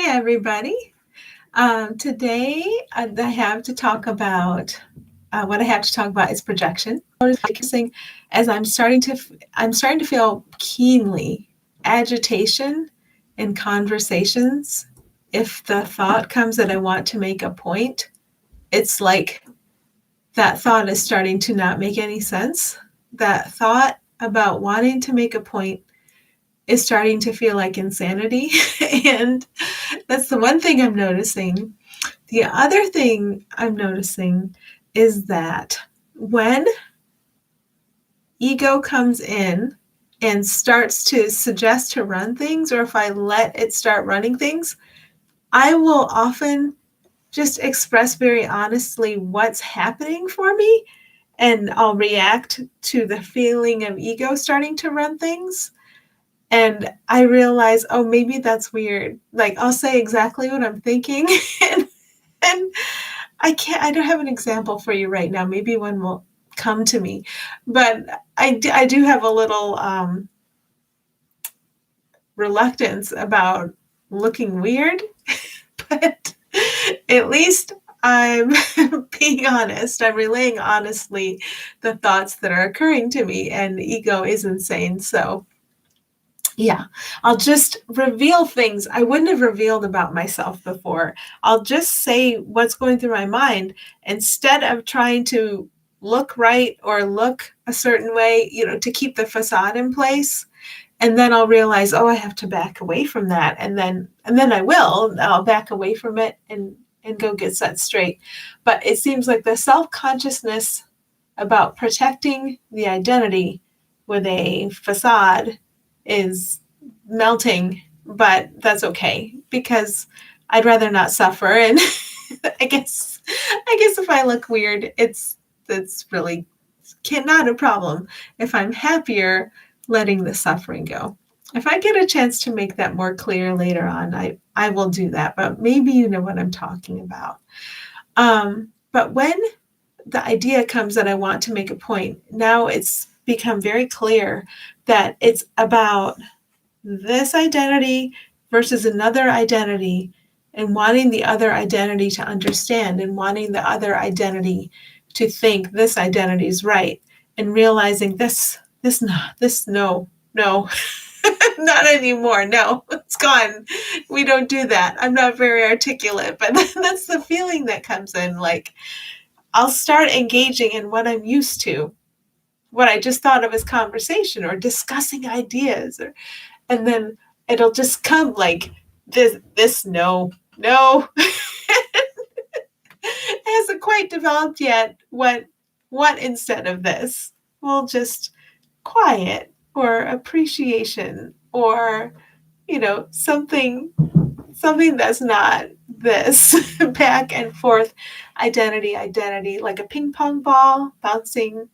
Hi, everybody. Today, I have to talk about what I have to talk about is projection. Focusing as I'm starting to feel keenly agitation in conversations. If the thought comes that I want to make a point, it's like that thought is starting to not make any sense. That thought about wanting to make a point is starting to feel like insanity. And that's the one thing I'm noticing. The other thing I'm noticing is that when ego comes in and starts to suggest to run things, or if I let it start running things, I will often just express very honestly what's happening for me, and I'll react to the feeling of ego starting to run things. And I realize, oh, maybe that's weird. Like, I'll say exactly what I'm thinking, and I don't have an example for you right now. Maybe one will come to me, but I do have a little reluctance about looking weird, but at least I'm being honest. I'm relaying honestly the thoughts that are occurring to me, and ego is insane. So yeah, I'll just reveal things I wouldn't have revealed about myself before. I'll just say what's going through my mind instead of trying to look right or look a certain way, to keep the facade in place. And then I'll realize, oh, I have to back away from that. And then I'll back away from it and go get set straight. But it seems like the self-consciousness about protecting the identity with a facade is melting, but that's okay because I'd rather not suffer. And I guess if I look weird, it's really not a problem if I'm happier letting the suffering go. If I get a chance to make that more clear later on, I will do that. But maybe you know what I'm talking about. But when the idea comes that I want to make a point, now it's become very clear that it's about this identity versus another identity, and wanting the other identity to understand and wanting the other identity to think this identity is right, and realizing this no not anymore. No, it's gone. We don't do that. I'm not very articulate, but that's the feeling that comes in. Like, I'll start engaging in what I'm used to, what I just thought of as conversation or discussing ideas, and then it'll just come like this no. It hasn't quite developed yet. What instead of this? Well, just quiet or appreciation or something that's not this back and forth identity, like a ping pong ball bouncing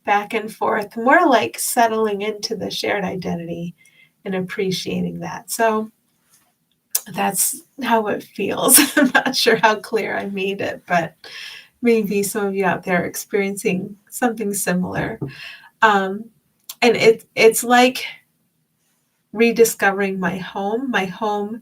back and forth, more like settling into the shared identity and appreciating that. So that's how it feels. I'm not sure how clear I made it, but maybe some of you out there are experiencing something similar. And it's like rediscovering my home. My home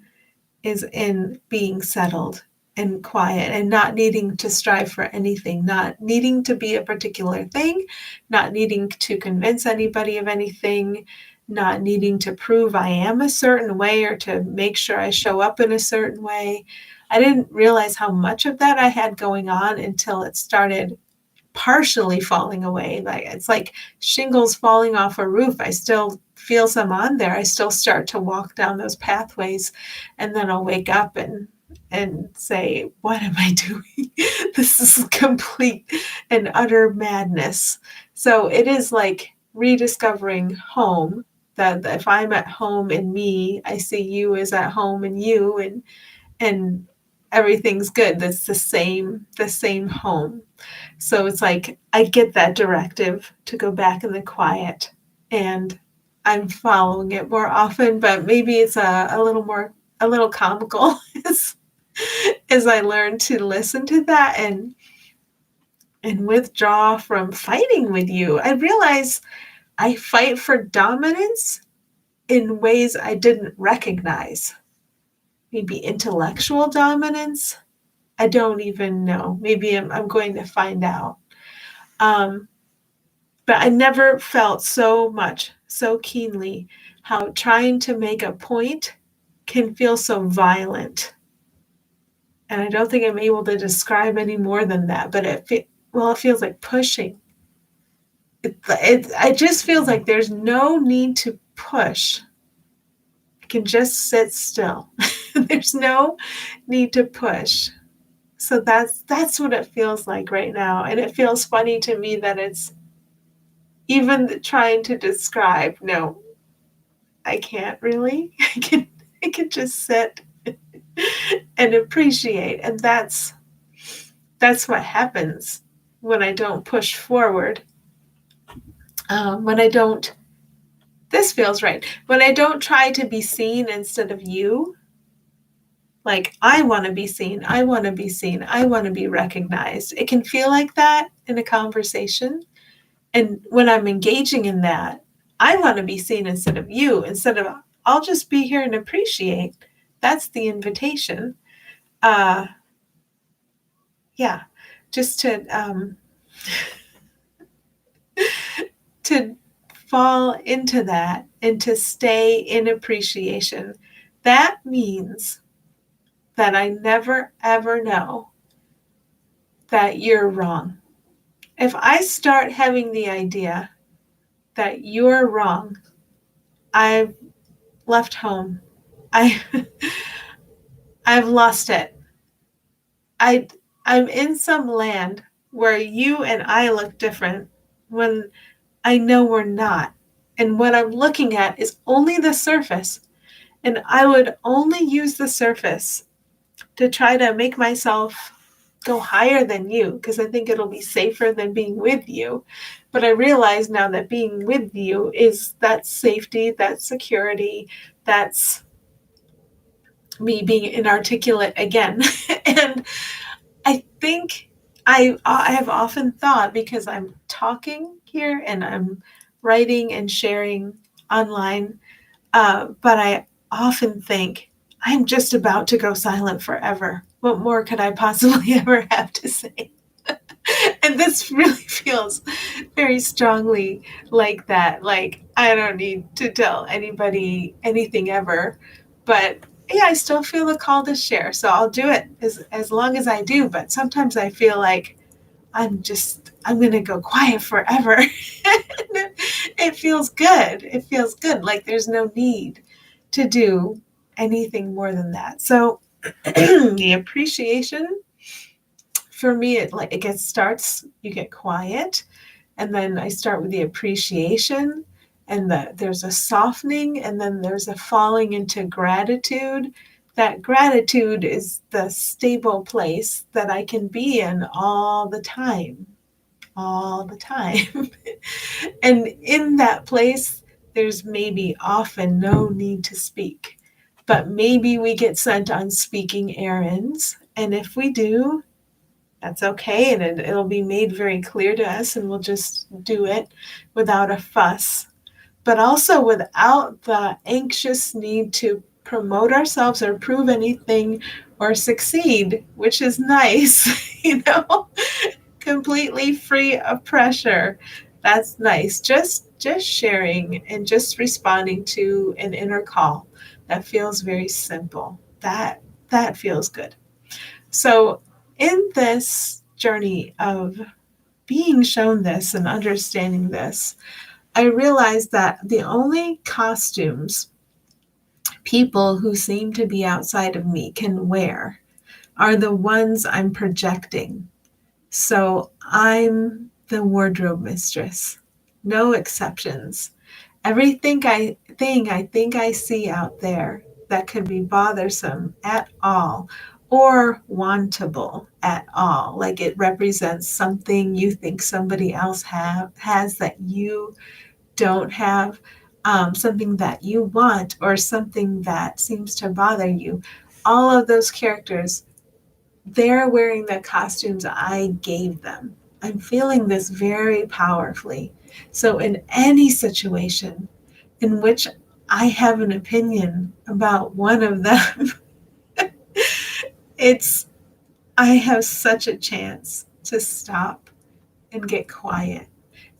is in being settled and quiet and not needing to strive for anything, not needing to be a particular thing, not needing to convince anybody of anything, not needing to prove I am a certain way or to make sure I show up in a certain way. I didn't realize how much of that I had going on until it started partially falling away. Like, it's like shingles falling off a roof. I still feel some on there. I still start to walk down those pathways, and then I'll wake up and say, what am I doing? This is complete and utter madness. So it is like rediscovering home, that if I'm at home in me, I see you as at home in you, and everything's good. That's the same home. So it's like I get that directive to go back in the quiet, and I'm following it more often, but maybe it's a little comical as I learn to listen to that and withdraw from fighting with you. I realize I fight for dominance in ways I didn't recognize. maybe intellectual dominance. I don't even know. Maybe I'm going to find out. Um, but I never felt so much, so keenly, how trying to make a point can feel so violent. And I don't think I'm able to describe any more than that. But it feels like pushing. It just feels like there's no need to push. I can just sit still. There's no need to push. So that's what it feels like right now. And it feels funny to me that it's even trying to describe. No, I can't really. I can just sit and appreciate. And that's what happens when I don't push forward. When I don't, this feels right. When I don't try to be seen instead of you, like I want to be seen, I want to be seen, I want to be recognized. It can feel like that in a conversation. And when I'm engaging in that, I want to be seen instead of you, instead of I'll just be here and appreciate. That's the invitation. Uh, yeah, just to fall into that and to stay in appreciation. That means that I never ever know that you're wrong. If I start having the idea that you're wrong, I've left home. I I've lost it. I I'm in some land where you and I look different when I know we're not. And what I'm looking at is only the surface. And I would only use the surface to try to make myself go higher than you because I think it'll be safer than being with you. But I realize now that being with you is that safety, that security, that's me being inarticulate again. And I think I have often thought, because I'm talking here and I'm writing and sharing online, but I often think I'm just about to go silent forever. What more could I possibly ever have to say? And this really feels very strongly like that. Like, I don't need to tell anybody anything ever. But yeah, I still feel the call to share. So I'll do it as long as I do. But sometimes I feel like I'm going to go quiet forever. It feels good. It feels good. Like there's no need to do anything more than that. So the appreciation for me, it gets starts, you get quiet, and then I start with the appreciation, and there's a softening, and then there's a falling into gratitude. That gratitude is the stable place that I can be in all the time, all the time. And in that place, there's maybe often no need to speak, but maybe we get sent on speaking errands. And if we do, that's okay. And it'll be made very clear to us, and we'll just do it without a fuss, but also without the anxious need to promote ourselves or prove anything or succeed, which is nice, completely free of pressure. That's nice. Just sharing and just responding to an inner call that feels very simple. That feels good. So in this journey of being shown this and understanding this, I realized that the only costumes people who seem to be outside of me can wear are the ones I'm projecting. So I'm the wardrobe mistress. No exceptions. Everything I think I see out there that could be bothersome at all or wantable at all, like it represents something you think somebody else has that you don't have, something that you want or something that seems to bother you. All of those characters, they're wearing the costumes I gave them. I'm feeling this very powerfully. So, in any situation in which I have an opinion about one of them, It's, I have such a chance to stop and get quiet.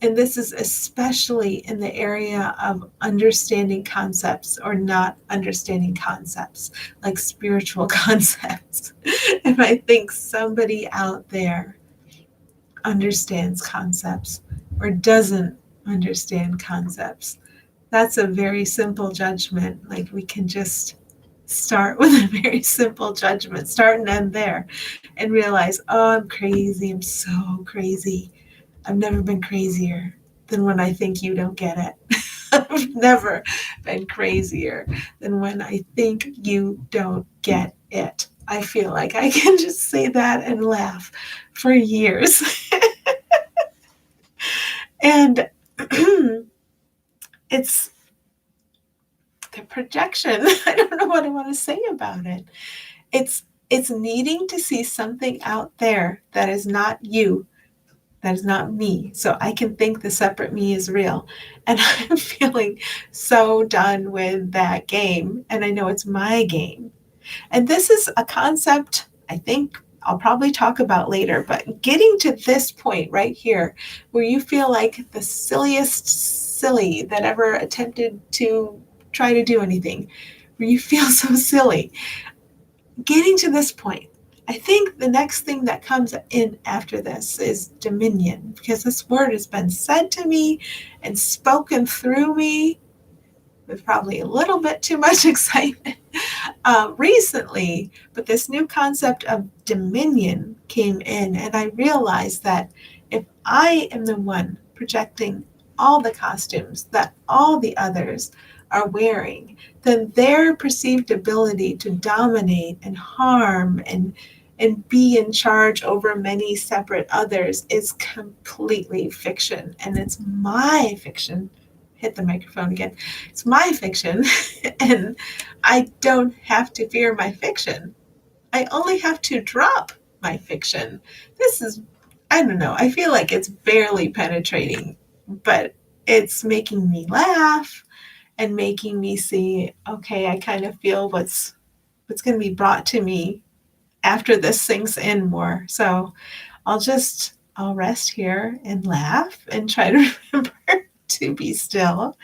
And this is especially in the area of understanding concepts or not understanding concepts, like spiritual concepts. If I think somebody out there understands concepts or doesn't understand concepts, that's a very simple judgment. Like we can just start with a very simple judgment, start and end there, and realize, oh, I'm crazy. I'm so crazy. I've never been crazier than when I think you don't get it. I've never been crazier than when I think you don't get it. I feel like I can just say that and laugh for years. And it's the projection. I don't know what I want to say about it. It's needing to see something out there that is not you, that is not me. So I can think the separate me is real. And I'm feeling so done with that game. And I know it's my game. And this is a concept I think I'll probably talk about later, but getting to this point right here, where you feel like the silliest silly that ever attempted to try to do anything, where you feel so silly, getting to this point, I think the next thing that comes in after this is dominion, because this word has been said to me and spoken through me with probably a little bit too much excitement recently. But this new concept of dominion came in, and I realized that if I am the one projecting all the costumes that all the others are wearing, then their perceived ability to dominate and harm and be in charge over many separate others is completely fiction. And it's my fiction. Hit the microphone again. It's my fiction. And I don't have to fear my fiction. I only have to drop my fiction. This is, I don't know, I feel like it's barely penetrating, but it's making me laugh and making me see, okay, I kind of feel what's going to be brought to me after this sinks in more. So I'll rest here and laugh and try to remember to be still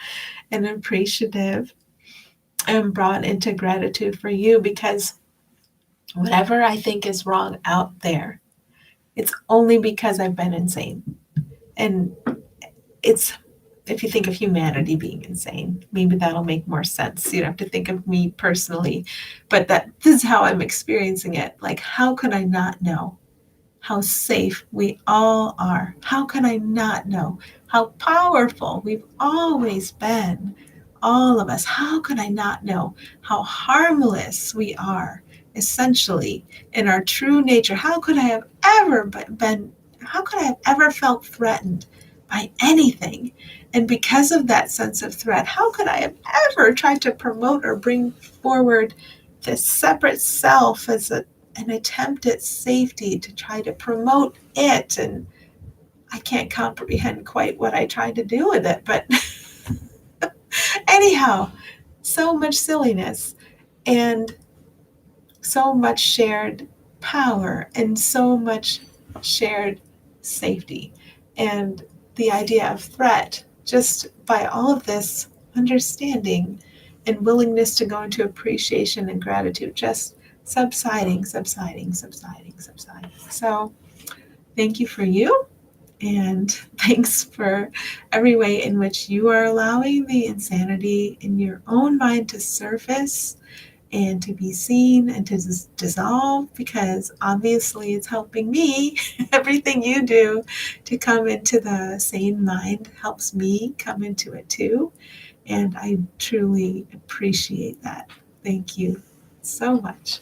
and appreciative and brought into gratitude for you, because whatever I think is wrong out there, it's only because I've been insane. And it's, if you think of humanity being insane, maybe that'll make more sense. You don't have to think of me personally, but this is how I'm experiencing it. Like, how could I not know how safe we all are? How can I not know how powerful we've always been? All of us. How could I not know how harmless we are, essentially, in our true nature? How could I have ever how could I have ever felt threatened by anything? And because of that sense of threat, how could I have ever tried to promote or bring forward this separate self as an attempt at safety to try to promote it? And I can't comprehend quite what I tried to do with it, but anyhow, so much silliness and so much shared power and so much shared safety. And the idea of threat, just by all of this understanding and willingness to go into appreciation and gratitude, just subsiding. So thank you for you. And thanks for every way in which you are allowing the insanity in your own mind to surface and to be seen and to dissolve, because obviously it's helping me. Everything you do to come into the sane mind helps me come into it too. And I truly appreciate that. Thank you so much.